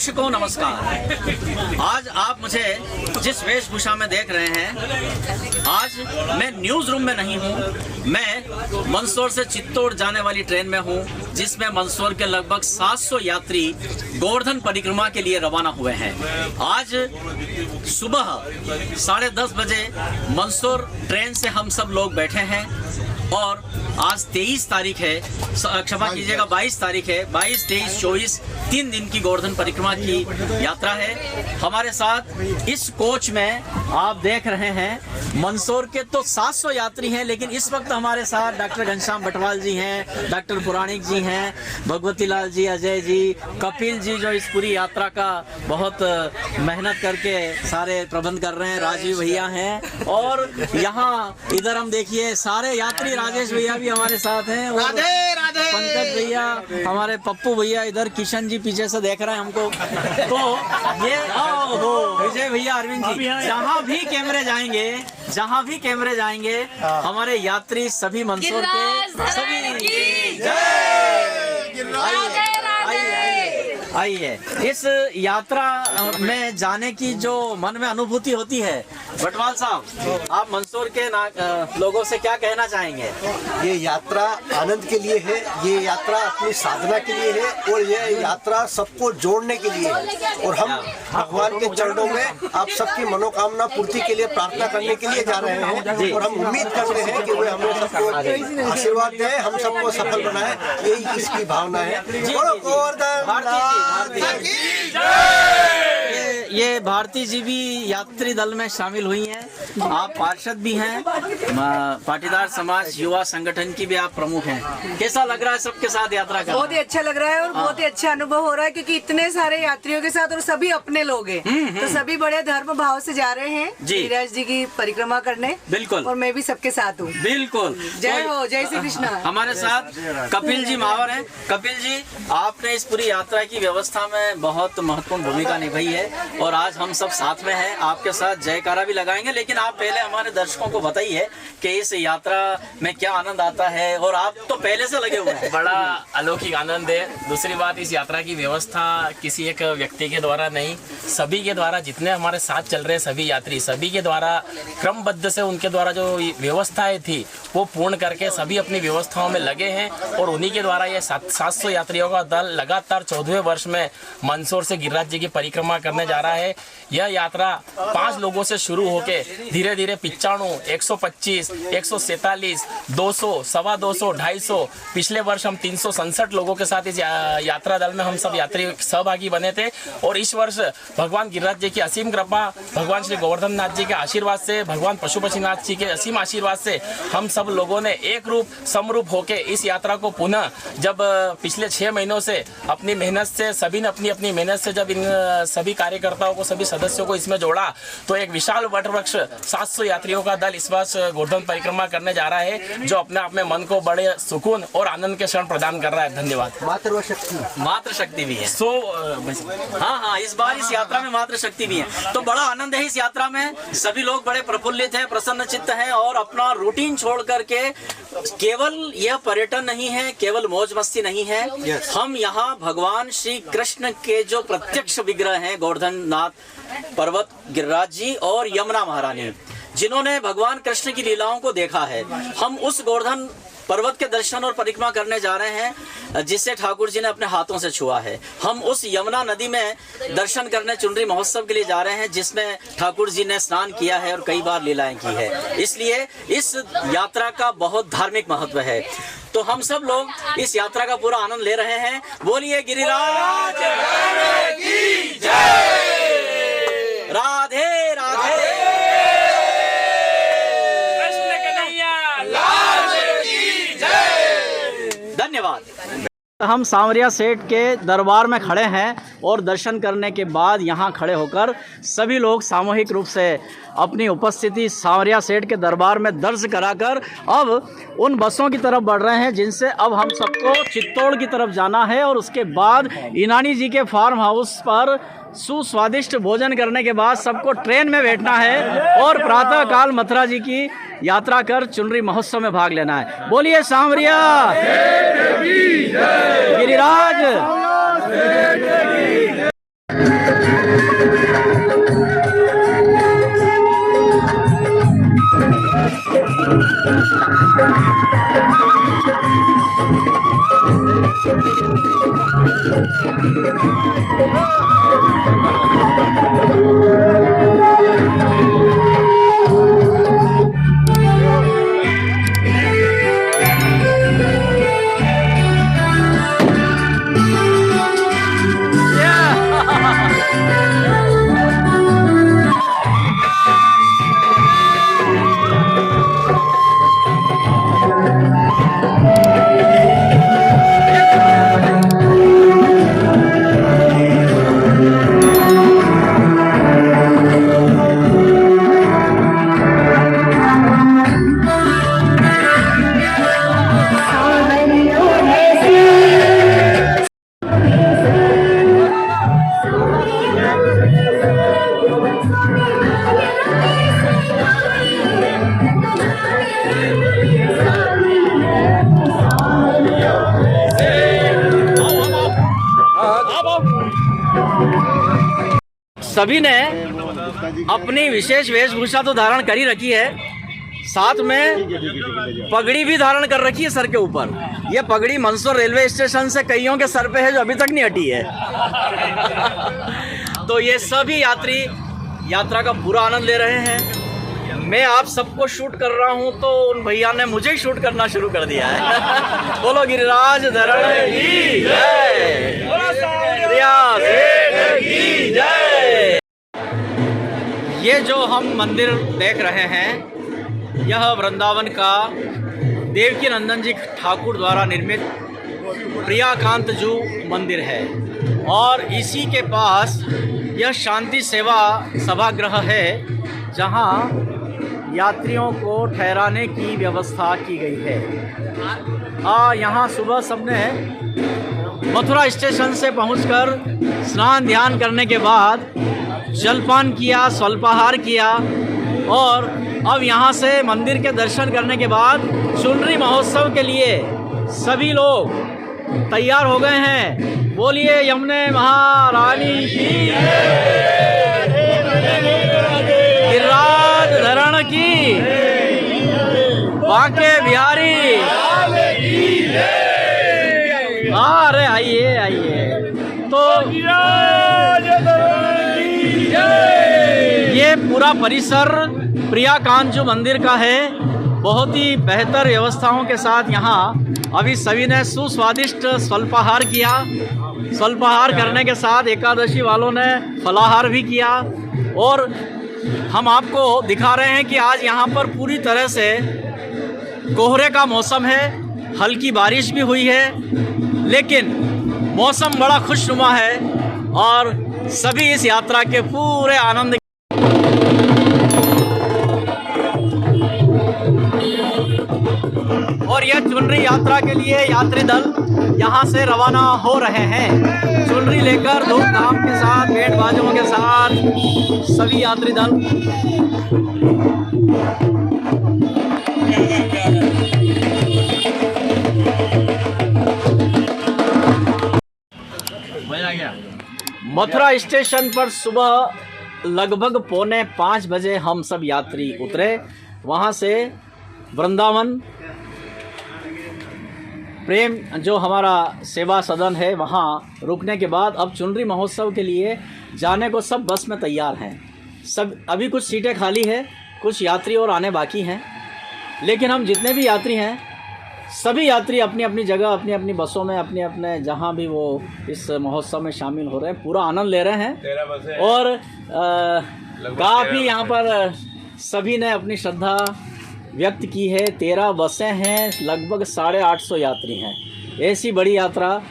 दर्शकों नमस्कार। आज आप मुझे जिस वेशभूषा में देख रहे हैं, आज मैं न्यूज रूम में नहीं हूँ। मैं मंदसौर से चित्तौड़ जाने वाली ट्रेन में हूँ, जिसमें मंदसौर के लगभग 700 यात्री गोवर्धन परिक्रमा के लिए रवाना हुए हैं। आज सुबह 10:30 बजे मंदसौर ट्रेन से हम सब लोग बैठे हैं और आज 23 तारीख है, क्षमा कीजिएगा 22 तारीख है। 22, 23, 24 3 दिन की गोवर्धन परिक्रमा की यात्रा है। हमारे साथ इस कोच में आप देख रहे हैं मंदसौर के तो 700 यात्री हैं, लेकिन इस वक्त हमारे साथ डॉक्टर घनश्याम बटवाल जी हैं, डॉक्टर पुराणिक जी हैं, भगवती लाल जी, अजय जी, कपिल जी जो इस पूरी यात्रा का बहुत मेहनत करके सारे प्रबंध कर रहे हैं, राजीव भैया हैं, और यहाँ इधर हम देखिए सारे यात्री, राजेश भैया भी हमारे साथ हैं, राधे राधे, पंकज भैया, हमारे पप्पू भैया, इधर किशन जी पीछे से देख रहे हैं हमको। तो ये विजय भैया, अरविंद जी, जहाँ भी कैमरे जाएंगे हमारे यात्री सभी मंदसौर के सभी आइए। इस यात्रा में जाने की जो मन में अनुभूति होती है, बटवाल साहब आप मंदसौर के लोगों से क्या कहना चाहेंगे? ये यात्रा आनंद के लिए है, ये यात्रा अपनी साधना के लिए है, और ये यात्रा सबको जोड़ने के लिए है। और हम भगवान के चरणों में आप सबकी मनोकामना पूर्ति के लिए प्रार्थना करने के लिए जा रहे हैं, और हम उम्मीद करते हैं कि वे हमें सबको आशीर्वाद दें, हम सबको सफल बनाए, यही इसकी भावना है। ये भारती जी भी यात्री दल में शामिल हुई हैं, आप पार्षद भी हैं, पाटीदार समाज युवा संगठन की भी आप प्रमुख हैं। कैसा लग रहा है सबके साथ यात्रा करना? बहुत ही अच्छा लग रहा है और बहुत ही अच्छा अनुभव हो रहा है, क्योंकि इतने सारे यात्रियों के साथ और सभी अपने लोग हैं, तो सभी बड़े धर्म भाव से जा रहे हैं गिरिराज जी की परिक्रमा करने। बिल्कुल, और मैं भी सबके साथ हूँ। बिल्कुल, जय हो, जय श्री कृष्ण। हमारे साथ कपिल जी मावर हैं। कपिल जी, आपने इस पूरी यात्रा की व्यवस्था में बहुत महत्वपूर्ण भूमिका निभाई है, और आज हम सब साथ में हैं, आपके साथ जयकारा भी लगाएंगे। लेकिन आप पहले हमारे दर्शकों को बताइए कि इस यात्रा में क्या आनंद आता है, और आप तो पहले से लगे हुए हैं। बड़ा अलौकिक आनंद है। दूसरी बात, इस यात्रा की व्यवस्था किसी एक व्यक्ति के द्वारा नहीं, सभी के द्वारा, जितने हमारे साथ चल रहे सभी यात्री, सभी के द्वारा क्रमबद्ध से उनके द्वारा जो व्यवस्थाएं थी वो पूर्ण करके सभी अपनी व्यवस्थाओं में लगे हैं, और उन्हीं के द्वारा ये 700 यात्रियों का दल लगातार 14वें वर्ष में मंदसौर से गिरिराज जी की परिक्रमा करने जा रहा है। यह यात्रा 5 लोगों से शुरू होके धीरे धीरे 95, 125, 147, 200, 225, 250, पिछले वर्ष हम 367 लोगों के साथ इस यात्रा दल में हम सब यात्री सहभागी बने थे। और इस वर्ष भगवान गिरिराज जी की असीम कृपा, भगवान श्री गोवर्धन नाथ जी के आशीर्वाद से, भगवान पशुपतिनाथ जी के असीम आशीर्वाद से हम सब लोगों ने एक रूप समरूप होके इस यात्रा को पुनः, जब पिछले 6 महीनों से अपनी मेहनत से सभी ने अपनी मेहनत से जब इन सभी कार्यकर्ताओं को, सभी सदस्यों को इसमें जोड़ा, तो एक विशाल वटवृक्ष 700 यात्रियों का दल इस वर्ष गोवर्धन परिक्रमा करने जा रहा है, जो अपने आप में मन को बड़े सुकून और आनंद के क्षण प्रदान कर रहा है। धन्यवाद। मातृ शक्ति भी है। हाँ, इस बार इस यात्रा में मातृ शक्ति भी है, तो बड़ा आनंद है। इस यात्रा में सभी लोग बड़े प्रफुल्लित हैं, प्रसन्न चित्त हैं, और अपना रूटीन छोड़ करके, केवल यह पर्यटन नहीं है, केवल मौज मस्ती नहीं है, हम यहाँ भगवान श्री कृष्ण के जो प्रत्यक्ष विग्रह हैं, गोवर्धन नाथ पर्वत गिरिराज जी और यमुना महारानी, जिन्होंने भगवान कृष्ण की लीलाओं को देखा है, हम उस गोवर्धन पर्वत के दर्शन और परिक्रमा करने जा रहे हैं, जिसे ठाकुर जी ने अपने हाथों से छुआ है। हम उस यमुना नदी में दर्शन करने चुनरी महोत्सव के लिए जा रहे हैं, जिसमें ठाकुर जी ने स्नान किया है और कई बार लीलाएं की है। इसलिए इस यात्रा का बहुत धार्मिक महत्व है, तो हम सब लोग इस यात्रा का पूरा आनंद ले रहे हैं। बोलिए गिरिराज की जय, राधे राधे, धन्यवाद। हम सांवरिया सेठ के दरबार में खड़े हैं, और दर्शन करने के बाद यहाँ खड़े होकर सभी लोग सामूहिक रूप से अपनी उपस्थिति सांवरिया सेठ के दरबार में दर्ज कराकर अब उन बसों की तरफ बढ़ रहे हैं, जिनसे अब हम सबको चित्तौड़ की तरफ जाना है, और उसके बाद इनानी जी के फार्म हाउस पर सुस्वादिष्ट भोजन करने के बाद सबको ट्रेन में बैठना है, और प्रातः काल मथुरा जी की यात्रा कर चुनरी महोत्सव में भाग लेना है। बोलिए सांवरिया गिरिराज। सभी ने अपनी विशेष वेशभूषा तो धारण कर ही रखी है, साथ में पगड़ी भी धारण कर रखी है सर के ऊपर। ये पगड़ी मंदसौर रेलवे स्टेशन से कईयों के सर पे है जो अभी तक नहीं हटी है। तो ये सभी यात्री यात्रा का पूरा आनंद ले रहे हैं। मैं आप सबको शूट कर रहा हूं तो उन भैया ने मुझे ही शूट करना शुरू कर दिया है। बोलो गिरिराज धरण की जय, रियाज की जय। ये जो हम मंदिर देख रहे हैं, यह वृंदावन का देवकी नंदन जी ठाकुर द्वारा निर्मित प्रियाकांत जू मंदिर है और इसी के पास यह शांति सेवा सभागृह है जहां यात्रियों को ठहराने की व्यवस्था की गई है। यहाँ सुबह सबने मथुरा स्टेशन से पहुंचकर स्नान ध्यान करने के बाद जलपान किया, स्वल्पाहार किया और अब यहाँ से मंदिर के दर्शन करने के बाद चुनरी महोत्सव के लिए सभी लोग तैयार हो गए हैं। बोलिए यमुने महारानी की, गिरिराज धरण की, बांके बिहारी। अरे आइए आइए। तो ये पूरा परिसर प्रियाकांत मंदिर का है। बहुत ही बेहतर व्यवस्थाओं के साथ यहाँ अभी सभी ने सुस्वादिष्ट स्वल्पाहार किया। स्वल्पाहार करने के साथ एकादशी वालों ने फलाहार भी किया और हम आपको दिखा रहे हैं कि आज यहाँ पर पूरी तरह से कोहरे का मौसम है। हल्की बारिश भी हुई है लेकिन मौसम बड़ा खुशनुमा है और सभी इस यात्रा के पूरे आनंद। और यह चुनरी यात्रा के लिए यात्री दल यहाँ से रवाना हो रहे हैं। चुनरी लेकर धूमधाम के साथ, बैंड बाजों के साथ सभी यात्री दल। मथुरा स्टेशन पर सुबह लगभग 4:45 बजे हम सब यात्री उतरे। वहाँ से वृंदावन प्रेम जो हमारा सेवा सदन है वहाँ रुकने के बाद अब चुनरी महोत्सव के लिए जाने को सब बस में तैयार हैं। सब अभी कुछ सीटें खाली है, कुछ यात्री और आने बाकी हैं, लेकिन हम जितने भी यात्री हैं सभी यात्री अपनी अपनी जगह, अपनी अपनी बसों में, अपने अपने जहाँ भी वो इस महोत्सव में शामिल हो रहे हैं, पूरा आनंद ले रहे हैं। और काफ़ी यहाँ पर सभी ने अपनी श्रद्धा व्यक्त की है। 13 बसें हैं, लगभग 850 यात्री हैं। ऐसी बड़ी यात्रा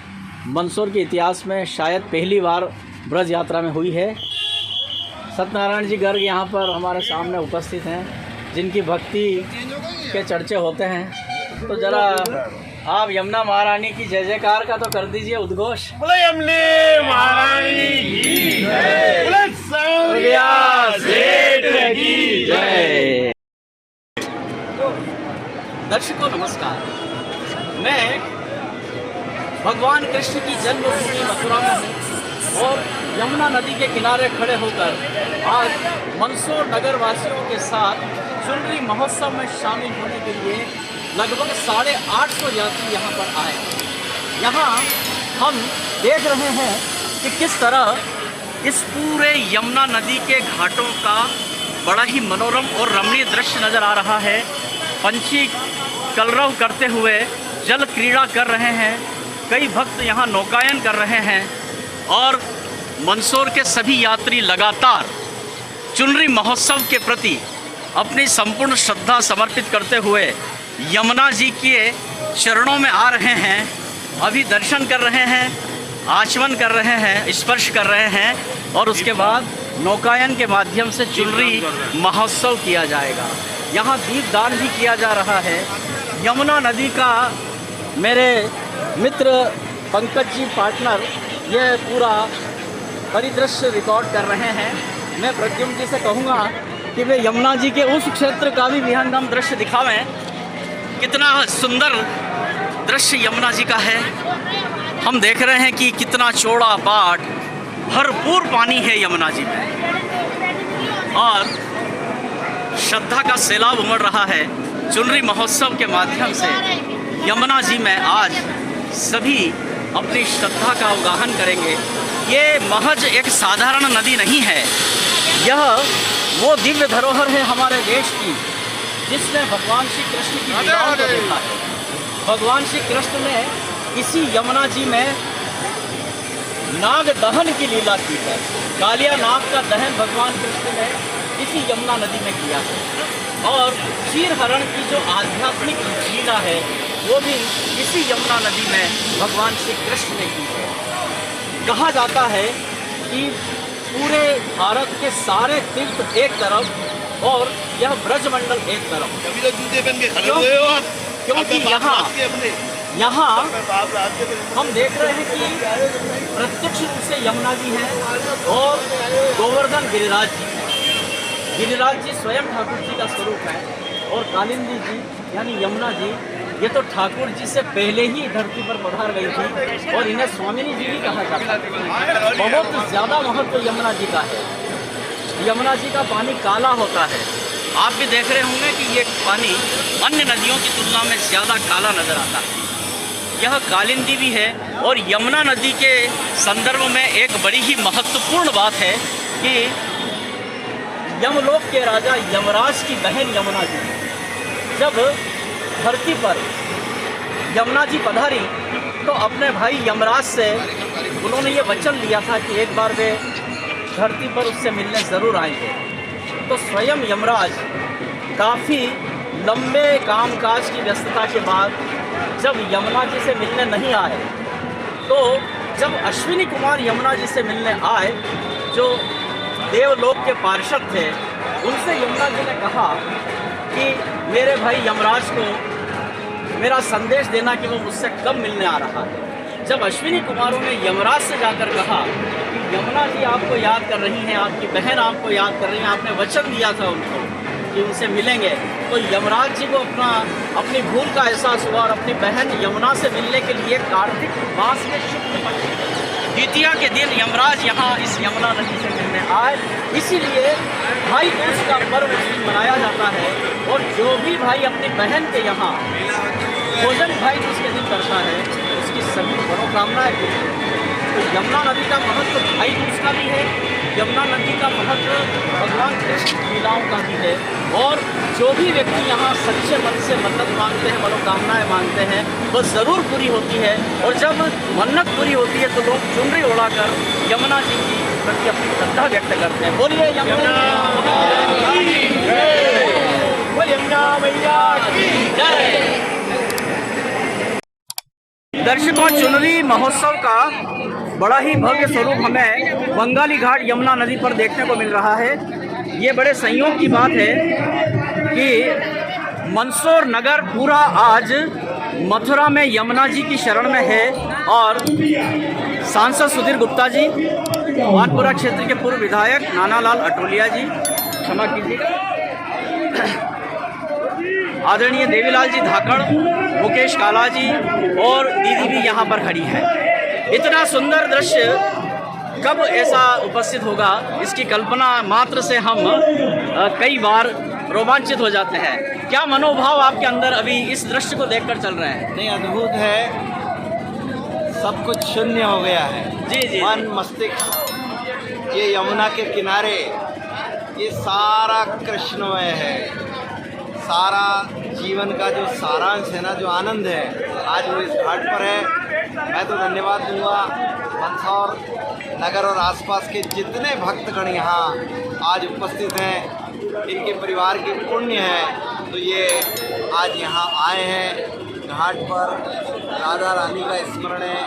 मंदसौर के इतिहास में शायद पहली बार ब्रज यात्रा में हुई है। सत्यनारायण जी गर्ग यहाँ पर हमारे सामने उपस्थित हैं, जिनकी भक्ति के चर्चे होते हैं। तो जरा आप यमुना महारानी की जय जयकार का तो कर दीजिए उद्घोष। बोलो यमुने महारानी की जय, बोलो सौरिया सेठ की जय। दर्शकों नमस्कार, मैं भगवान कृष्ण की जन्मभूमि मथुरा में हूँ और यमुना नदी के किनारे खड़े होकर आज मंदसौर नगर वासियों के साथ चुनरी महोत्सव में शामिल होने के लिए लगभग 850 यात्री यहाँ पर आए। यहाँ हम देख रहे हैं कि किस तरह इस पूरे यमुना नदी के घाटों का बड़ा ही मनोरम और रमणीय दृश्य नज़र आ रहा है। पंछी कलरव करते हुए जल क्रीड़ा कर रहे हैं, कई भक्त यहाँ नौकायन कर रहे हैं और मंदसौर के सभी यात्री लगातार चुनरी महोत्सव के प्रति अपनी संपूर्ण श्रद्धा समर्पित करते हुए यमुना जी के चरणों में आ रहे हैं। अभी दर्शन कर रहे हैं, आचमन कर रहे हैं, स्पर्श कर रहे हैं और उसके बाद नौकायन के माध्यम से चुनरी महोत्सव किया जाएगा। यहाँ दीपदान भी किया जा रहा है। यमुना नदी का मेरे मित्र पंकज जी पार्टनर ये पूरा परिदृश्य रिकॉर्ड कर रहे हैं। मैं प्रद्युम्न जी से कहूँगा कि वे यमुना जी के उस क्षेत्र का भी विहंगम दृश्य दिखावें। कितना सुंदर दृश्य यमुना जी का है। हम देख रहे हैं कि कितना चौड़ा बाट, भरपूर पानी है यमुना जी में और श्रद्धा का सैलाब उमड़ रहा है। चुनरी महोत्सव के माध्यम से यमुना जी में आज सभी अपनी श्रद्धा का अवगाहन करेंगे। ये महज एक साधारण नदी नहीं है, यह वो दिव्य धरोहर है हमारे देश की जिसने भगवान श्री कृष्ण की लीलाओं को देखा है। भगवान श्री कृष्ण ने इसी यमुना जी में नाग दहन की लीला की है। कालिया नाग का दहन भगवान कृष्ण ने इसी यमुना नदी में किया है और क्षीर हरण की जो आध्यात्मिक लीला है वो भी इसी यमुना नदी में भगवान श्री कृष्ण ने की है। कहा जाता है कि पूरे भारत के सारे तीर्थ एक तरफ और यह ब्रजमंडल एक तरफ, क्योंकि यहाँ हम देख रहे हैं कि प्रत्यक्ष रूप से यमुना जी हैं और गोवर्धन गिरिराज जी हैं। गिरिराज जी स्वयं ठाकुर जी का स्वरूप है और कालिंदी जी यानी यमुना जी ये तो ठाकुर जी से पहले ही धरती पर पधार गई थी और इन्हें स्वामिनी जी भी कहा जाता है। बहुत ज़्यादा महत्व यमुना जी का है। यमुना जी का पानी काला होता है। आप भी देख रहे होंगे कि ये पानी अन्य नदियों की तुलना में ज़्यादा काला नज़र आता है। यह कालिंदी भी है और यमुना नदी के संदर्भ में एक बड़ी ही महत्वपूर्ण बात है कि यमलोक के राजा यमराज की बहन यमुना जी जब धरती पर यमुना जी पधारी तो अपने भाई यमराज से उन्होंने ये वचन लिया था कि एक बार वे धरती पर उससे मिलने ज़रूर आएंगे। तो स्वयं यमराज काफ़ी लंबे कामकाज की व्यस्तता के बाद जब यमुना जी से मिलने नहीं आए तो जब अश्विनी कुमार यमुना जी से मिलने आए जो देवलोक के पार्षद थे उनसे यमुना जी ने कहा कि मेरे भाई यमराज को मेरा संदेश देना कि वो मुझसे कब मिलने आ रहा है। जब अश्विनी कुमारों ने यमराज से जाकर कहा कि यमुना जी आपको याद कर रही हैं, आपकी बहन आपको याद कर रही हैं, आपने वचन दिया था उनको कि उनसे मिलेंगे, तो यमराज जी को अपनी भूल का एहसास हुआ और अपनी बहन यमुना से मिलने के लिए कार्तिक मास के शुक्ल पक्ष द्वितीया के दिन यमराज यहाँ इस यमुना नदी से मिलने आए। इसीलिए भाई दूज का पर्व उस दिन मनाया जाता है और जो भी भाई अपनी बहन के यहाँ भोजन भाई दूज के दिन करता है उसकी सभी मनोकामनाएं पूरी होती हैं। तो यमुना नदी का महत्व भाई दूज का भी है, यमुना नदी का महत्व भगवान कृष्ण की लीलाओं का भी है और जो भी व्यक्ति यहाँ सच्चे मन से मन्नत मांगते हैं, मनोकामनाएं मांगते हैं, वो ज़रूर पूरी होती है। और जब मन्नत पूरी होती है तो लोग चुनरी उड़ाकर यमुना जी की प्रति अपनी श्रद्धा व्यक्त करते हैं। बोलिए यमुना मैया की जय। दर्शकों, चुनरी महोत्सव का बड़ा ही भव्य स्वरूप हमें बंगाली घाट यमुना नदी पर देखने को मिल रहा है। ये बड़े संयोग की बात है कि मंदसौर नगर पूरा आज मथुरा में यमुना जी की शरण में है और सांसद सुधीर गुप्ता जी, मानपुरा क्षेत्र के पूर्व विधायक नानालाल अटोलिया जी, क्षमा कीजिएगा, आदरणीय देवीलाल जी धाकड़, मुकेश काला जी और दीदी भी यहाँ पर खड़ी है। इतना सुंदर दृश्य कब ऐसा उपस्थित होगा इसकी कल्पना मात्र से हम कई बार रोमांचित हो जाते हैं। क्या मनोभाव आपके अंदर अभी इस दृश्य को देखकर चल रहे हैं? नहीं, अद्भुत है। सब कुछ शून्य हो गया है। जी जी मन मस्तिष्क ये यमुना के किनारे ये सारा कृष्णमय है। सारा जीवन का जो सारांश है ना, जो आनंद है, आज वो इस घाट पर है। मैं तो धन्यवाद दूंगा मंदसौर नगर और आसपास के जितने भक्तगण यहाँ आज उपस्थित हैं, इनके परिवार की पुण्य है तो ये आज यहाँ आए हैं घाट पर। राधा रानी का स्मरण है,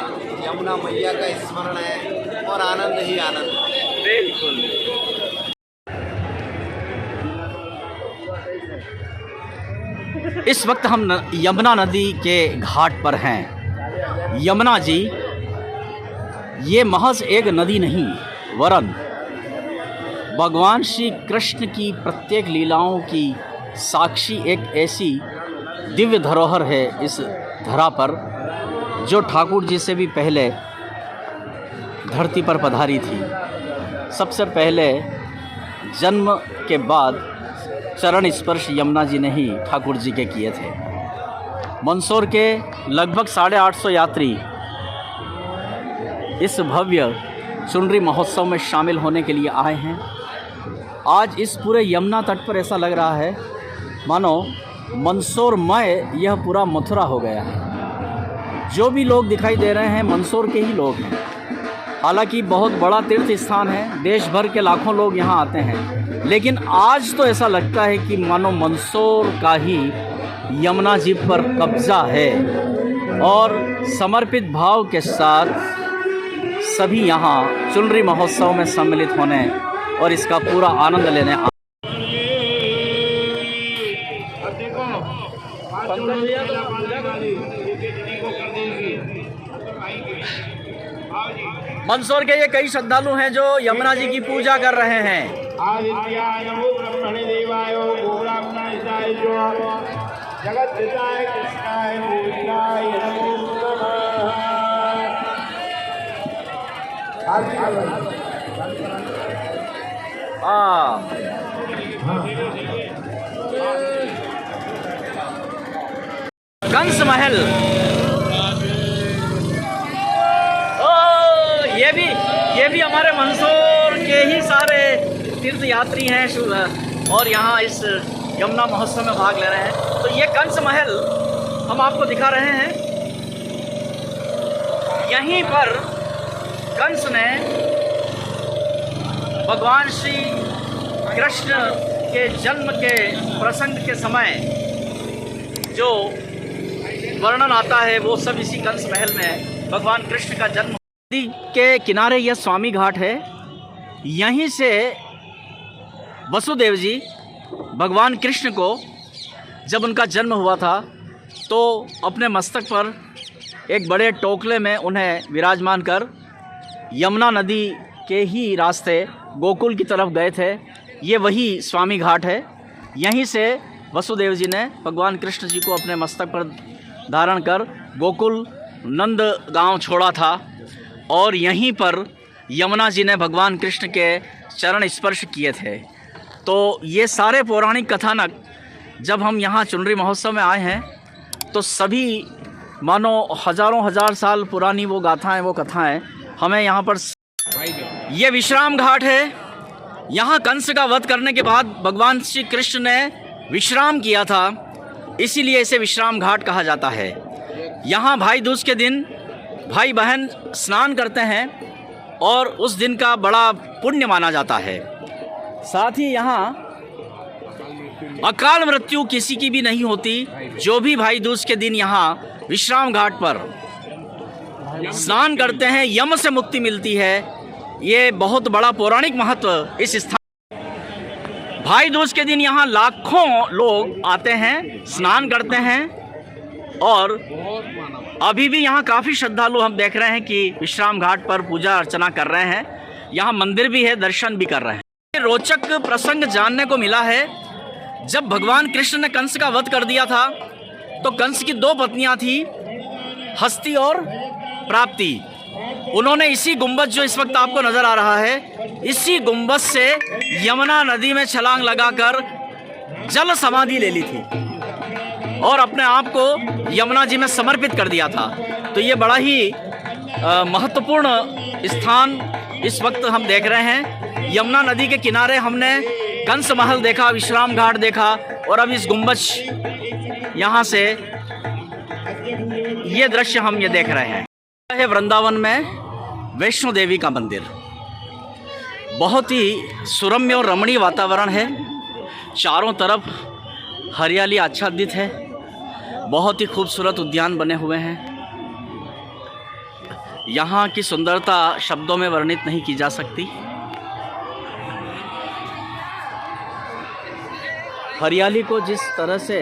यमुना मैया का स्मरण है और आनंद ही आनंद है। बिल्कुल। इस वक्त हम यमुना नदी के घाट पर हैं। यमुना जी ये महज एक नदी नहीं, वरन भगवान श्री कृष्ण की प्रत्येक लीलाओं की साक्षी एक ऐसी दिव्य धरोहर है इस धरा पर, जो ठाकुर जी से भी पहले धरती पर पधारी थी। सबसे पहले जन्म के बाद चरण स्पर्श यमुना जी ने ही ठाकुर जी के किए थे। मंदसौर के लगभग 850 यात्री इस भव्य चुनरी महोत्सव में शामिल होने के लिए आए हैं। आज इस पूरे यमुना तट पर ऐसा लग रहा है मानो मंदसौरमय यह पूरा मथुरा हो गया है। जो भी लोग दिखाई दे रहे हैं मंदसौर के ही लोग हैं। हालांकि बहुत बड़ा तीर्थ स्थान है, देश भर के लाखों लोग यहाँ आते हैं, लेकिन आज तो ऐसा लगता है कि मानो मंदसौर का ही यमुना जी पर कब्जा है। और समर्पित भाव के साथ सभी यहाँ चुनरी महोत्सव में सम्मिलित होने और इसका पूरा आनंद लेने मंदसौर के ये कई श्रद्धालु हैं जो यमुना जी की पूजा कर रहे हैं। कंस महल, ये भी हमारे मंदसौर के ही सारे तीर्थ यात्री हैं और यहाँ इस यमुना महोत्सव में भाग ले रहे हैं। तो ये कंस महल हम आपको दिखा रहे हैं। यहीं पर कंस ने भगवान श्री कृष्ण के जन्म के प्रसंग के समय जो वर्णन आता है वो सब इसी कंस महल में है। भगवान कृष्ण का जन्म नदी के किनारे यह स्वामी घाट है। यहीं से वसुदेव जी भगवान कृष्ण को जब उनका जन्म हुआ था तो अपने मस्तक पर एक बड़े टोकले में उन्हें विराजमान कर यमुना नदी के ही रास्ते गोकुल की तरफ गए थे। ये वही स्वामी घाट है। यहीं से वसुदेव जी ने भगवान कृष्ण जी को अपने मस्तक पर धारण कर गोकुल नंद गांव छोड़ा था और यहीं पर यमुना जी ने भगवान कृष्ण के चरण स्पर्श किए थे। तो ये सारे पौराणिक कथानक जब हम यहाँ चुनरी महोत्सव में आए हैं तो सभी मानो हजारों हजार साल पुरानी वो गाथाएं, वो कथाएं हमें यहाँ पर। ये विश्राम घाट है। यहाँ कंस का वध करने के बाद भगवान श्री कृष्ण ने विश्राम किया था, इसीलिए इसे विश्राम घाट कहा जाता है। यहाँ भाई दूज के दिन भाई बहन स्नान करते हैं और उस दिन का बड़ा पुण्य माना जाता है। साथ ही यहाँ अकाल मृत्यु किसी की भी नहीं होती। जो भी भाई दूज के दिन यहाँ विश्राम घाट पर स्नान करते हैं यम से मुक्ति मिलती है। ये बहुत बड़ा पौराणिक महत्व इस स्थान। भाई दूज के दिन यहाँ लाखों लोग आते हैं, स्नान करते हैं और अभी भी यहाँ काफ़ी श्रद्धालु हम देख रहे हैं कि विश्राम घाट पर पूजा अर्चना कर रहे हैं। यहाँ मंदिर भी है, दर्शन भी कर रहे हैं। रोचक प्रसंग जानने को मिला है। जब भगवान कृष्ण ने कंस का वध कर दिया था तो कंस की दो पत्नियां थी, हस्ती और प्राप्ति। उन्होंने इसी गुंबद जो इस वक्त आपको नजर आ रहा है, इसी गुंबद से यमुना नदी में छलांग लगाकर जल समाधि ले ली थी और अपने आप को यमुना जी में समर्पित कर दिया था। तो ये बड़ा ही महत्वपूर्ण स्थान इस वक्त हम देख रहे हैं। यमुना नदी के किनारे हमने कंस महल देखा, विश्राम घाट देखा और अब इस गुम्बज यहाँ से ये दृश्य हम ये देख रहे हैं। है वृंदावन में वैष्णो देवी का मंदिर। बहुत ही सुरम्य और रमणीय वातावरण है। चारों तरफ हरियाली आच्छादित है। बहुत ही खूबसूरत उद्यान बने हुए हैं। यहाँ की सुंदरता शब्दों में वर्णित नहीं की जा सकती। हरियाली को जिस तरह से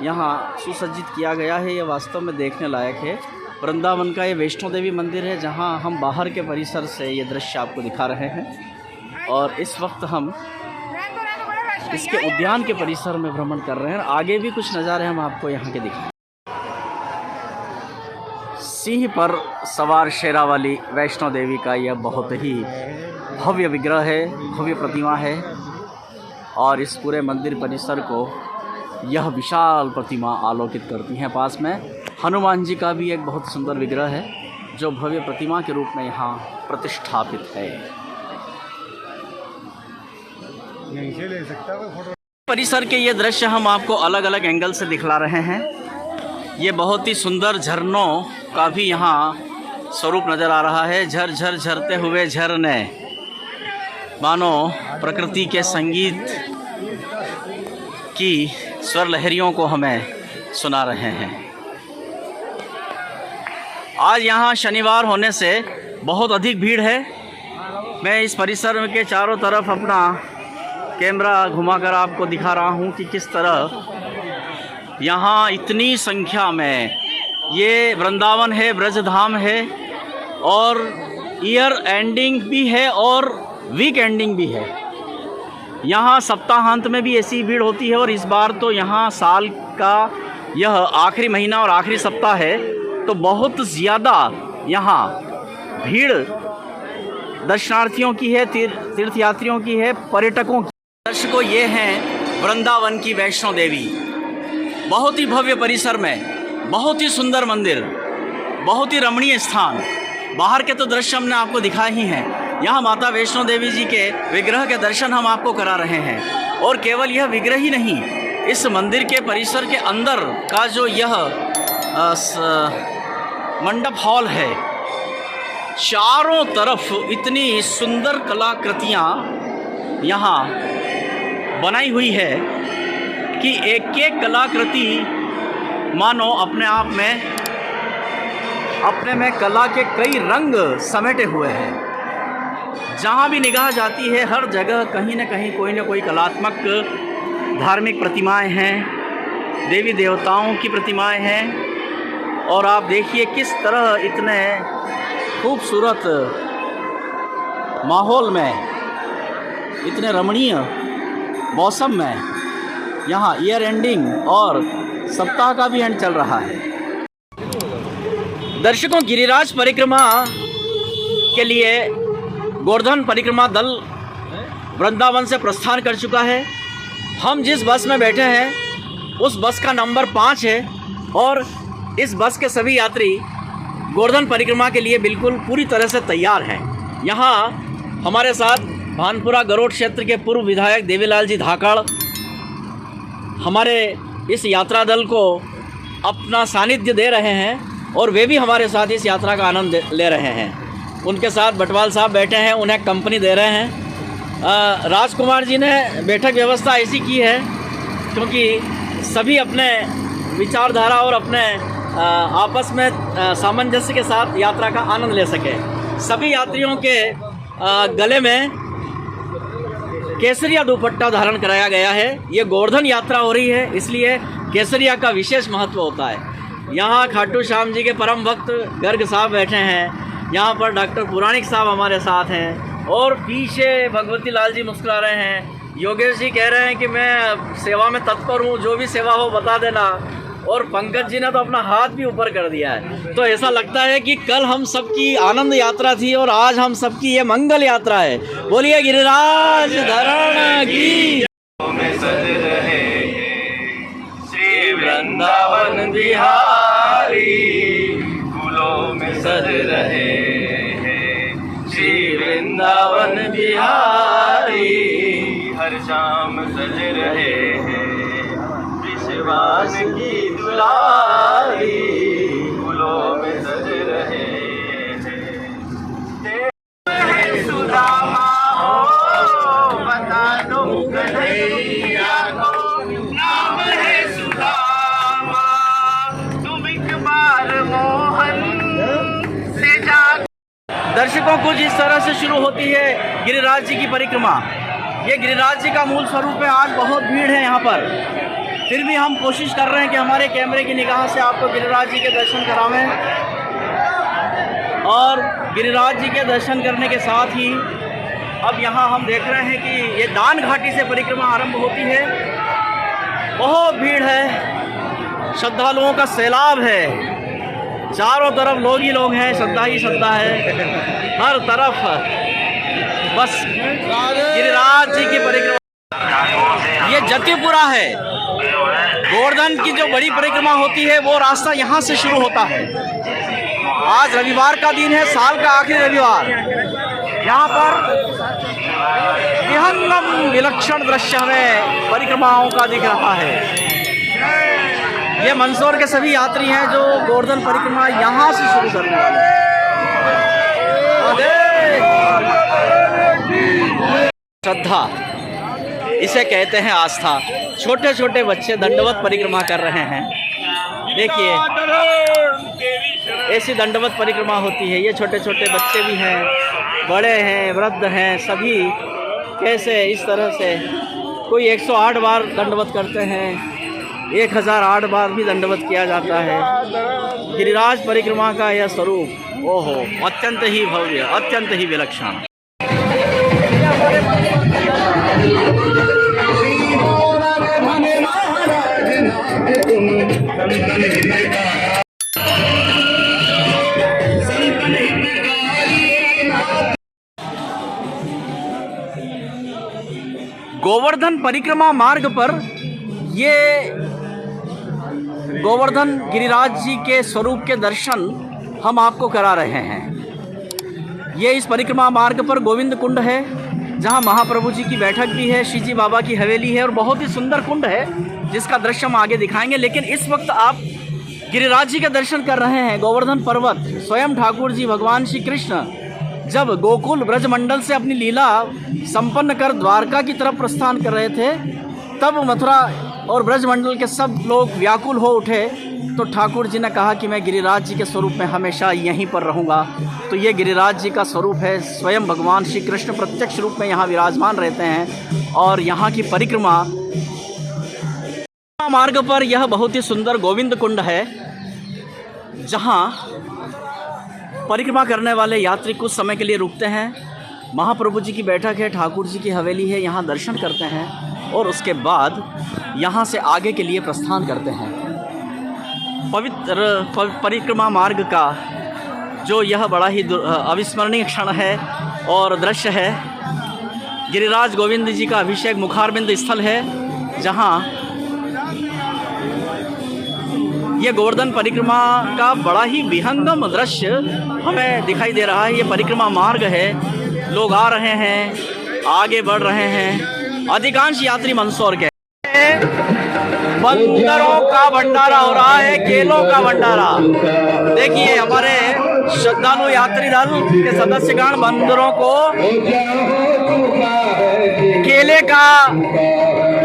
यहाँ सुसज्जित किया गया है ये वास्तव में देखने लायक है। वृंदावन का ये वैष्णो देवी मंदिर है जहाँ हम बाहर के परिसर से ये दृश्य आपको दिखा रहे हैं और इस वक्त हम इसके उद्यान के परिसर में भ्रमण कर रहे हैं। आगे भी कुछ नज़ारे हम आपको यहाँ के दिखाएं। सिंह पर सवार शेरावाली वैष्णो देवी का यह बहुत ही भव्य विग्रह है, भव्य प्रतिमा है और इस पूरे मंदिर परिसर को यह विशाल प्रतिमा आलोकित करती हैं। पास में हनुमान जी का भी एक बहुत सुंदर विग्रह है जो भव्य प्रतिमा के रूप में यहाँ प्रतिष्ठापित है। परिसर के ये दृश्य हम आपको अलग अलग एंगल से दिखला रहे हैं। ये बहुत ही सुंदर झरनों का भी यहाँ स्वरूप नज़र आ रहा है। झर झर झरते हुए झरने मानो प्रकृति के संगीत की स्वर लहरियों को हमें सुना रहे हैं। आज यहाँ शनिवार होने से बहुत अधिक भीड़ है। मैं इस परिसर के चारों तरफ अपना कैमरा घुमाकर आपको दिखा रहा हूँ कि किस तरह यहाँ इतनी संख्या में ये वृंदावन है, ब्रजधाम है और ईयर एंडिंग भी है और वीक एंडिंग भी है। यहाँ सप्ताहांत में भी ऐसी भीड़ होती है और इस बार तो यहाँ साल का यह आखिरी महीना और आखिरी सप्ताह है तो बहुत ज़्यादा यहाँ भीड़ दर्शनार्थियों की है, तीर्थयात्रियों की है, पर्यटकों की। दर्शकों, ये हैं वृंदावन की वैष्णो देवी। बहुत ही भव्य परिसर में बहुत ही सुंदर मंदिर, बहुत ही रमणीय स्थान। बाहर के तो दृश्य हमने आपको दिखाए ही हैं। यहाँ माता वैष्णो देवी जी के विग्रह के दर्शन हम आपको करा रहे हैं और केवल यह विग्रह ही नहीं, इस मंदिर के परिसर के अंदर का जो यह मंडप हॉल है, चारों तरफ इतनी सुंदर कलाकृतियाँ यहाँ बनाई हुई है कि एक एक कलाकृति मानो अपने में कला के कई रंग समेटे हुए हैं। जहाँ भी निगाह जाती है हर जगह कहीं न कहीं कोई न कोई कलात्मक धार्मिक प्रतिमाएं हैं, देवी देवताओं की प्रतिमाएं हैं। और आप देखिए किस तरह इतने खूबसूरत माहौल में, इतने रमणीय मौसम में यहाँ ईयर एंडिंग और सप्ताह का भी एंड चल रहा है। दर्शकों, गिरिराज परिक्रमा के लिए गोवर्धन परिक्रमा दल वृंदावन से प्रस्थान कर चुका है। हम जिस बस में बैठे हैं उस बस का नंबर 5 है और इस बस के सभी यात्री गोवर्धन परिक्रमा के लिए बिल्कुल पूरी तरह से तैयार हैं। यहाँ हमारे साथ भानपुरा गरोड क्षेत्र के पूर्व विधायक देवीलाल जी धाकड़ हमारे इस यात्रा दल को अपना सानिध्य दे रहे हैं और वे भी हमारे साथ इस यात्रा का आनंद ले रहे हैं। उनके साथ बटवाल साहब बैठे हैं, उन्हें कंपनी दे रहे हैं। राजकुमार जी ने बैठक व्यवस्था ऐसी की है क्योंकि सभी अपने विचारधारा और अपने आपस में सामंजस्य के साथ यात्रा का आनंद ले सके। सभी यात्रियों के गले में केसरिया दुपट्टा धारण कराया गया है। ये गोवर्धन यात्रा हो रही है इसलिए केसरिया का विशेष महत्व होता है। यहाँ खाटू श्याम जी के परम भक्त गर्ग साहब बैठे हैं। यहाँ पर डॉक्टर पुराणिक साहब हमारे साथ हैं और पीछे भगवती लाल जी मुस्कुरा रहे हैं। योगेश जी कह रहे हैं कि मैं सेवा में तत्पर हूँ, जो भी सेवा हो बता देना। और पंकज जी ने तो अपना हाथ भी ऊपर कर दिया है। तो ऐसा लगता है कि कल हम सबकी आनंद यात्रा थी और आज हम सबकी ये मंगल यात्रा है। बोलिए गिरिराज धरण की। श्री वृंदावन बिहारी फूलों में सज रहे बिहारी हर शाम सज रहे हैं विश्वास की दुलारी फूलों में सज रहे हैं सुदामा हो बता दो कन्हैया को नाम है सुदामा तुम इकबाल मोहन से जा। दर्शकों कुछ इस तरह से शुरू होती है गिरिराज जी की परिक्रमा। ये गिरिराज जी का मूल स्वरूप है। आज बहुत भीड़ है यहाँ पर, फिर भी हम कोशिश कर रहे हैं कि हमारे कैमरे की निगाह से आपको गिरिराज जी के दर्शन करावें। और गिरिराज जी के दर्शन करने के साथ ही अब यहाँ हम देख रहे हैं कि ये दान घाटी से परिक्रमा आरंभ होती है। बहुत भीड़ है, श्रद्धालुओं का सैलाब है, चारों तरफ लोग ही लोग हैं, श्रद्धा ही श्रद्धा है हर तरफ। बस गिरिराज जी की परिक्रमा, ये जतिपुरा है। गोवर्धन की जो बड़ी परिक्रमा होती है वो रास्ता यहाँ से शुरू होता है। आज रविवार का दिन है, साल का आखिरी रविवार। यहाँ पर विहंगम विलक्षण दृश्य हमें परिक्रमाओं का दिख रहा है। ये मंदसौर के सभी यात्री हैं जो गोवर्धन परिक्रमा यहाँ से शुरू करने वाले हैं। श्रद्धा इसे कहते हैं, आस्था। छोटे छोटे बच्चे दंडवत परिक्रमा कर रहे हैं। देखिए ऐसी दंडवत परिक्रमा होती है। ये छोटे छोटे बच्चे भी हैं, बड़े हैं, वृद्ध हैं, सभी कैसे इस तरह से कोई 108 बार दंडवत करते हैं, 1008 बार भी दंडवत किया जाता है। गिरिराज परिक्रमा का यह स्वरूप ओहो अत्यंत ही भव्य, अत्यंत ही विलक्षण। गोवर्धन परिक्रमा मार्ग पर ये गोवर्धन गिरिराज जी के स्वरूप के दर्शन हम आपको करा रहे हैं। ये इस परिक्रमा मार्ग पर गोविंद कुंड है, जहां महाप्रभु जी की बैठक भी है, श्री जी बाबा की हवेली है और बहुत ही सुंदर कुंड है जिसका दृश्य हम आगे दिखाएंगे। लेकिन इस वक्त आप गिरिराज जी के दर्शन कर रहे हैं। गोवर्धन पर्वत, स्वयं ठाकुर जी भगवान श्री कृष्ण जब गोकुल ब्रजमंडल से अपनी लीला संपन्न कर द्वारका की तरफ प्रस्थान कर रहे थे, तब मथुरा और ब्रजमंडल के सब लोग व्याकुल हो उठे। तो ठाकुर जी ने कहा कि मैं गिरिराज जी के स्वरूप में हमेशा यहीं पर रहूँगा। तो ये गिरिराज जी का स्वरूप है। स्वयं भगवान श्री कृष्ण प्रत्यक्ष रूप में यहाँ विराजमान रहते हैं। और यहाँ की परिक्रमा मार्ग पर यह बहुत ही सुंदर गोविंद कुंड है, जहाँ परिक्रमा करने वाले यात्री कुछ समय के लिए रुकते हैं। महाप्रभु जी की बैठक है, ठाकुर जी की हवेली है, यहाँ दर्शन करते हैं और उसके बाद यहाँ से आगे के लिए प्रस्थान करते हैं। पवित्र परिक्रमा मार्ग का जो यह बड़ा ही अविस्मरणीय क्षण है और दृश्य है, गिरिराज गोविंद जी का अभिषेक मुखारबिंद स्थल है, जहाँ ये गोवर्धन परिक्रमा का बड़ा ही विहंगम दृश्य हमें दिखाई दे रहा है। ये परिक्रमा मार्ग है, लोग आ रहे हैं, आगे बढ़ रहे हैं। अधिकांश यात्री मंदसौर के। बंदरों का भंडारा हो रहा है, केलों का भंडारा। देखिए हमारे श्रद्धालु यात्री दल के सदस्यगण बंदरों को केले का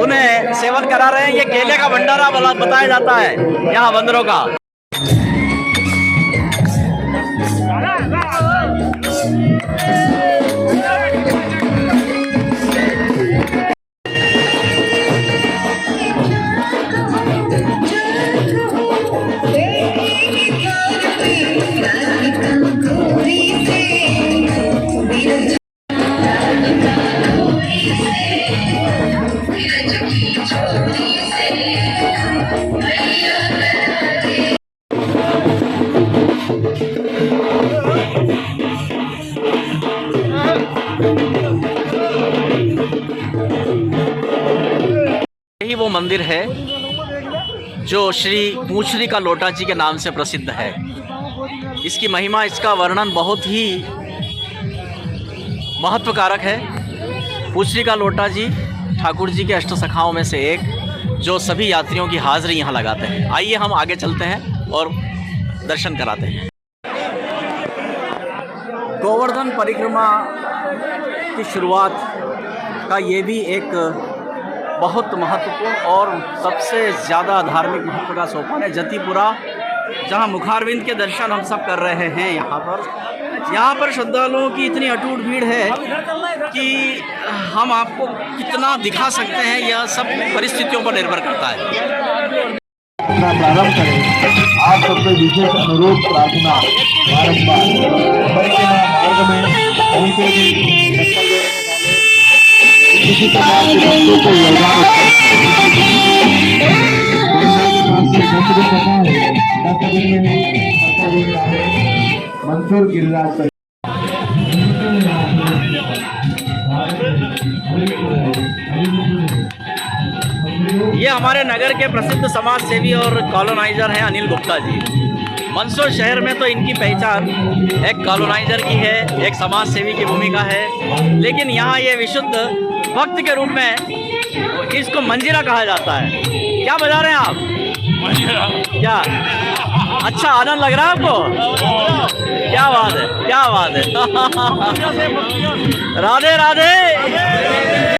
उन्हें सेवन करा रहे हैं। ये केले का भंडारा बताया जाता है यहाँ बंदरों का। यही वो मंदिर है जो श्री पूछरी का लोटा जी के नाम से प्रसिद्ध है। इसकी महिमा, इसका वर्णन बहुत ही महत्वकारक है। पूछरी का लोटा जी ठाकुर जी के अष्ट सखाओं में से एक, जो सभी यात्रियों की हाजिरी यहाँ लगाते हैं। आइए हम आगे चलते हैं और दर्शन कराते हैं। गोवर्धन परिक्रमा की शुरुआत का ये भी एक बहुत महत्वपूर्ण और सबसे ज़्यादा धार्मिक महत्व का सोपान है जतीपुरा, जहाँ मुखारविंद के दर्शन हम सब कर रहे हैं। यहाँ पर श्रद्धालुओं की इतनी अटूट भीड़ है कि हम आपको कितना दिखा सकते हैं, यह सब परिस्थितियों पर निर्भर करता है। प्रारंभ करें। आप सबसे विशेष अनुरोध प्रार्थना बारंबार मार्ग में कहीं पे भी किसी प्रकार के बच्चों को योगदान मंसूर गिरिराज ये हमारे नगर के प्रसिद्ध समाज सेवी और कॉलोनाइजर हैं अनिल गुप्ता जी। मंदसौर शहर में तो इनकी पहचान एक कॉलोनाइजर की है, एक समाज सेवी की भूमिका है, लेकिन यहाँ ये विशुद्ध भक्त के रूप में इसको मंजीरा कहा जाता है। क्या बजा रहे हैं आप? मंजीरा। क्या अच्छा आनंद लग रहा है आपको? क्या बात है, क्या बात है। राधे राधे।